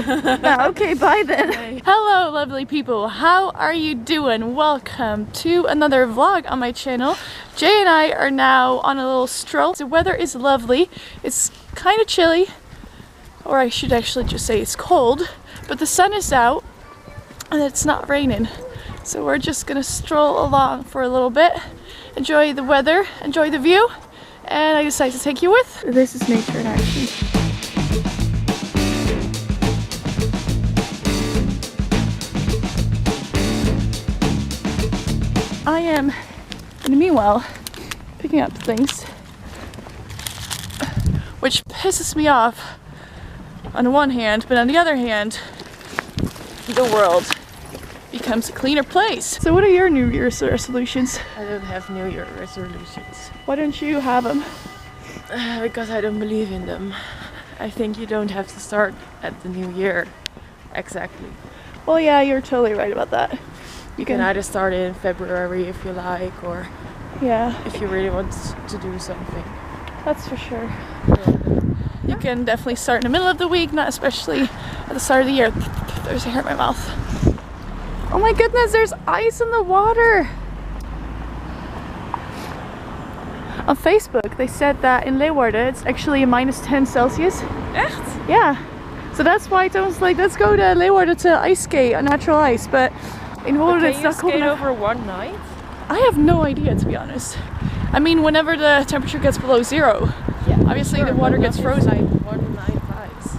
No, okay, bye then. Hello lovely people, how are you doing? Welcome to another vlog on my channel. Jay and I are now on a little stroll. The weather is lovely. It's kind of chilly, or I should actually just say it's cold, but the sun is out and it's not raining. So we're just gonna stroll along for a little bit, enjoy the weather, enjoy the view, and I decided to take you with. This is nature in action. I am, in the meanwhile, picking up things, which pisses me off on the one hand, but on the other hand, the world becomes a cleaner place. So what are your New Year's resolutions? I don't have New Year resolutions. Why don't you have them? Because I don't believe in them. I think you don't have to start at the new year. Exactly. Well, yeah, you're totally right about that. You can either start in February if you like, or yeah, if you really want to do something. That's for sure. You can definitely start in the middle of the week, not especially at the start of the year. There's a hair in my mouth. Oh my goodness, there's ice in the water! On Facebook, they said that in Leeuwarden it's actually a -10 Celsius. Echt? Yeah. So that's why I was like, let's go to Leeuwarden to ice skate on natural ice, but in Hoorn it's not cold enough. Over one night? I have no idea, to be honest. I mean, whenever the temperature gets below zero, obviously the water gets frozen. Like one night ice.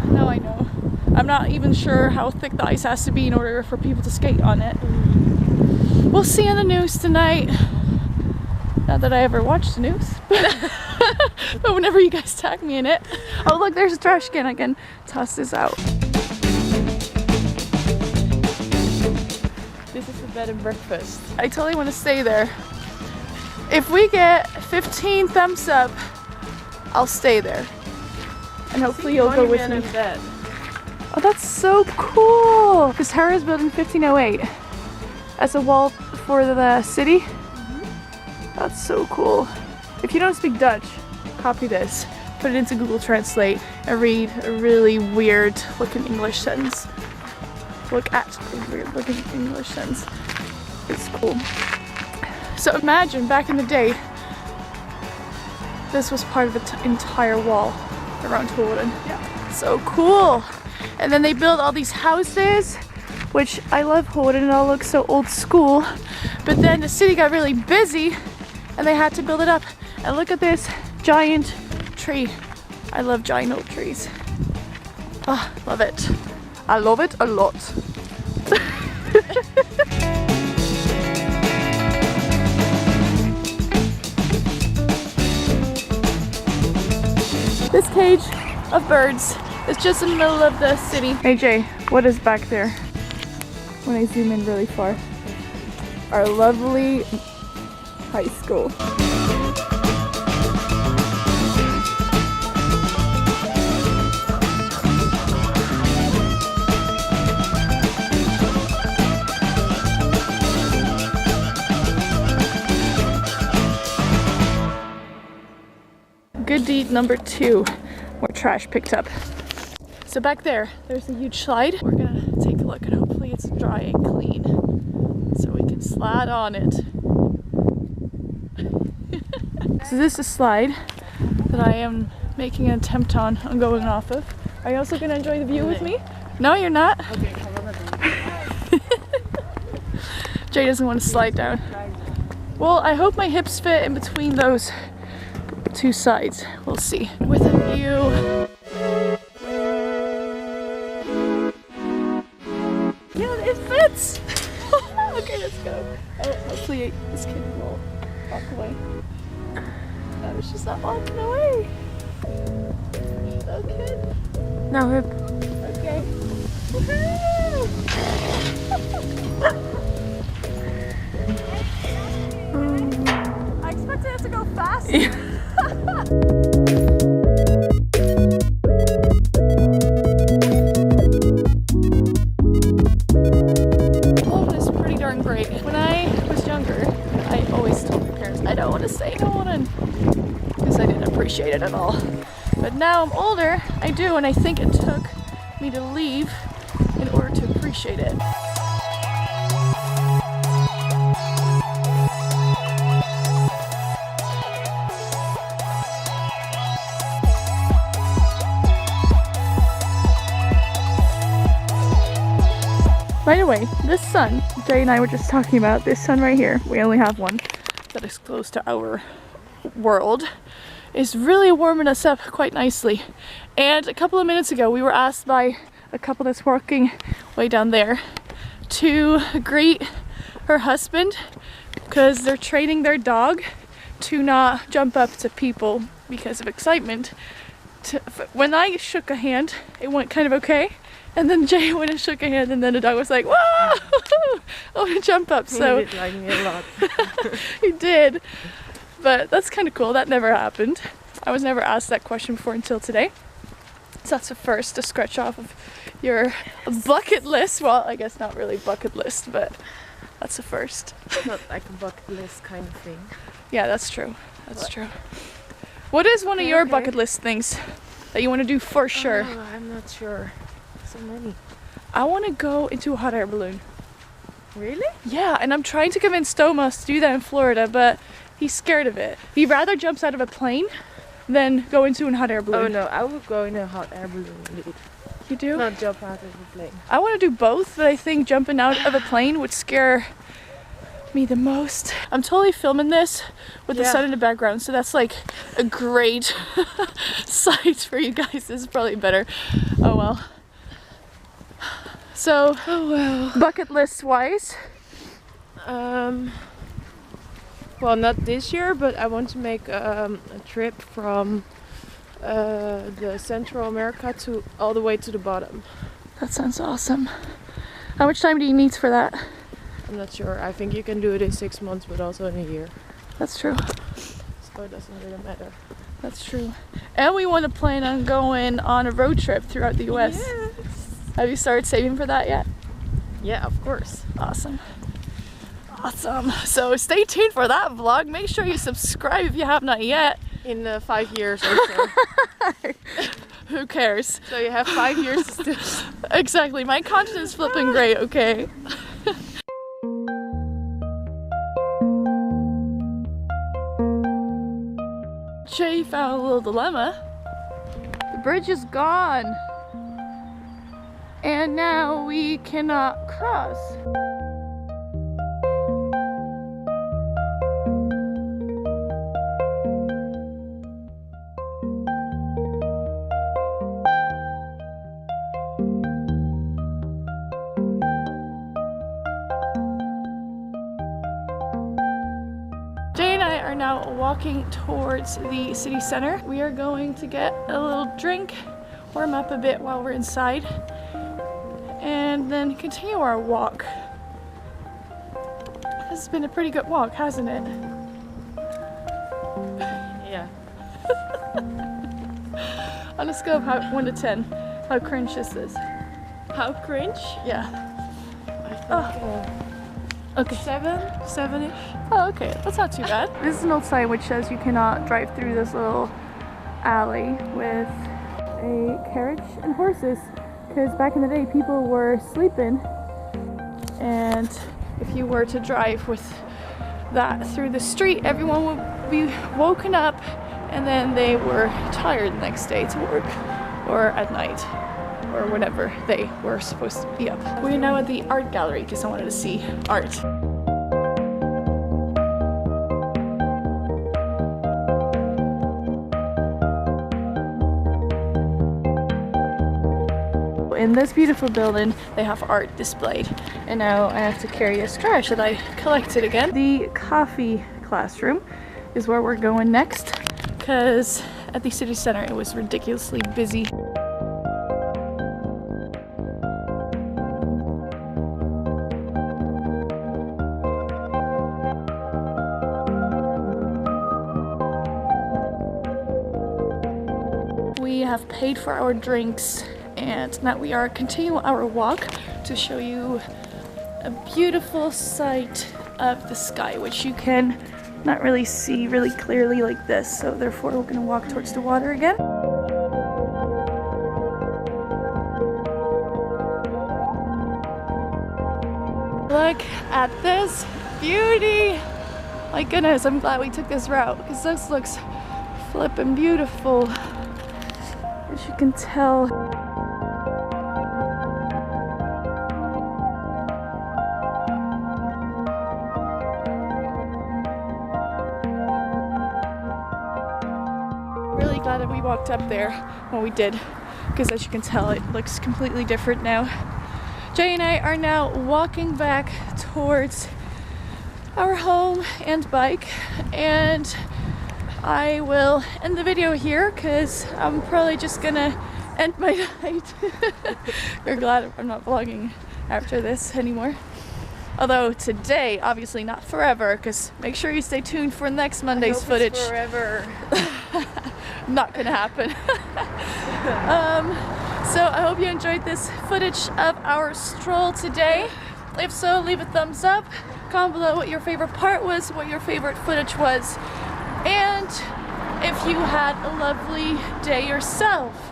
No, I know. I'm not even sure how thick the ice has to be in order for people to skate on it. We'll see on the news tonight. Not that I ever watch the news, but whenever you guys tag me in it. Oh look, there's a trash can. I can toss this out. This is a bed and breakfast. I totally want to stay there. If we get 15 thumbs up, I'll stay there. And hopefully you'll go with me. Oh, that's so cool! Because Harris built in 1508 as a wall for the city. That's so cool. If you don't speak Dutch, copy this, put it into Google Translate, and read a really weird looking English sentence. Look at a weird looking English sentence. It's cool. So imagine back in the day, this was part of the entire wall around Hoorn. Yeah. So cool! And then they built all these houses, which I love Hoorn, and it all looks so old school. But then the city got really busy and they had to build it up. And look at this giant tree. I love giant old trees. Oh, love it. I love it a lot. This cage of birds is just in the middle of the city. Hey Jay, what is back there? When I zoom in really far. Our lovely high school. Good deed number 2, more trash picked up. So back there's a huge slide. We're gonna take a look and hopefully it's dry and clean so we can slide on it. So this is a slide that I am making an attempt on going off of. Are you also gonna enjoy the view with me? No, you're not? Okay, come on. Jay doesn't want to slide down. Well, I hope my hips fit in between those 2 sides. We'll see. With a view. Yeah, it fits! Okay, let's go. Oh, hopefully this kid will walk away. No, it's just not walking away. Okay. Now hip. Okay. Woohoo! I expected it to go faster. Hoorn is pretty darn great. When I was younger, I always told my parents I don't want to stay in Hoorn because I didn't appreciate it at all. But now I'm older, I do, and I think it took me to leave in order to appreciate it. By the way, this sun, Jay and I were just talking about, this sun right here, we only have one that is close to our world, is really warming us up quite nicely. And a couple of minutes ago, we were asked by a couple that's working way down there to greet her husband because they're training their dog to not jump up to people because of excitement. When I shook a hand, it went kind of okay. And then Jay went and shook a hand, and then the dog was like, "Whoa!" I want to jump up. So he did like me a lot. he did, but that's kind of cool. That never happened. I was never asked that question before until today. So that's a first to scratch off of your bucket list. Well, I guess not really bucket list, but that's a first. Not like a bucket list kind of thing. Yeah, that's true. That's true. What is one of your bucket list things that you want to do for sure? Oh, I'm not sure. So many. I want to go into a hot air balloon. Really? Yeah, and I'm trying to convince Thomas to do that in Florida, but he's scared of it. He rather jumps out of a plane than go into a hot air balloon. Oh no, I would go in a hot air balloon indeed. You do? Not jump out of a plane. I want to do both, but I think jumping out of a plane would scare me the most. I'm totally filming this with the sun in the background, so that's like a great sight for you guys. This is probably better. Oh well. So, bucket list wise? Well, not this year, but I want to make a trip from the Central America to all the way to the bottom. That sounds awesome. How much time do you need for that? I'm not sure. I think you can do it in 6 months, but also in a year. That's true. So it doesn't really matter. That's true. And we want to plan on going on a road trip throughout the US. Yes. Have you started saving for that yet? Yeah, of course. Awesome. Awesome. So stay tuned for that vlog. Make sure you subscribe if you have not yet. In 5 years or so. Who cares? So you have 5 years to still. Exactly. My content is flipping great, okay? Jay found a little dilemma. The bridge is gone. And now we cannot cross. Jay and I are now walking towards the city center. We are going to get a little drink, warm up a bit while we're inside, and then continue our walk. This has been a pretty good walk, hasn't it? Yeah. On a scale of 1 to 10, how cringe is this? How cringe? Yeah. I think Okay. 7-ish. Oh, okay. That's not too bad. This is an old sign which says you cannot drive through this little alley with a carriage and horses, because back in the day people were sleeping, and if you were to drive with that through the street, everyone would be woken up and then they were tired the next day to work or at night or whenever they were supposed to be up. We're now at the art gallery because I wanted to see art. In this beautiful building, they have art displayed. And now I have to carry this trash that I collected again. The coffee classroom is where we're going next, because at the city center it was ridiculously busy. We have paid for our drinks, and now we are continuing our walk to show you a beautiful sight of the sky, which you can not really see really clearly like this, so therefore we're going to walk towards the water again. look at this beauty. My goodness, I'm glad we took this route because this looks flippin' beautiful. As you can tell. Really glad that we walked up there when we did, because as you can tell, it looks completely different now. Jay and I are now walking back towards our home and bike, and I will end the video here because I'm probably just gonna end my night. You're glad I'm not vlogging after this anymore. Although today, obviously not forever, because make sure you stay tuned for next Monday's footage. It's forever. Not gonna happen. So I hope you enjoyed this footage of our stroll today. If so, leave a thumbs up. Comment below what your favorite part was, what your favorite footage was, and if you had a lovely day yourself.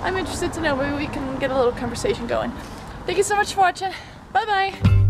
I'm interested to know, maybe we can get a little conversation going. Thank you so much for watching. Bye bye.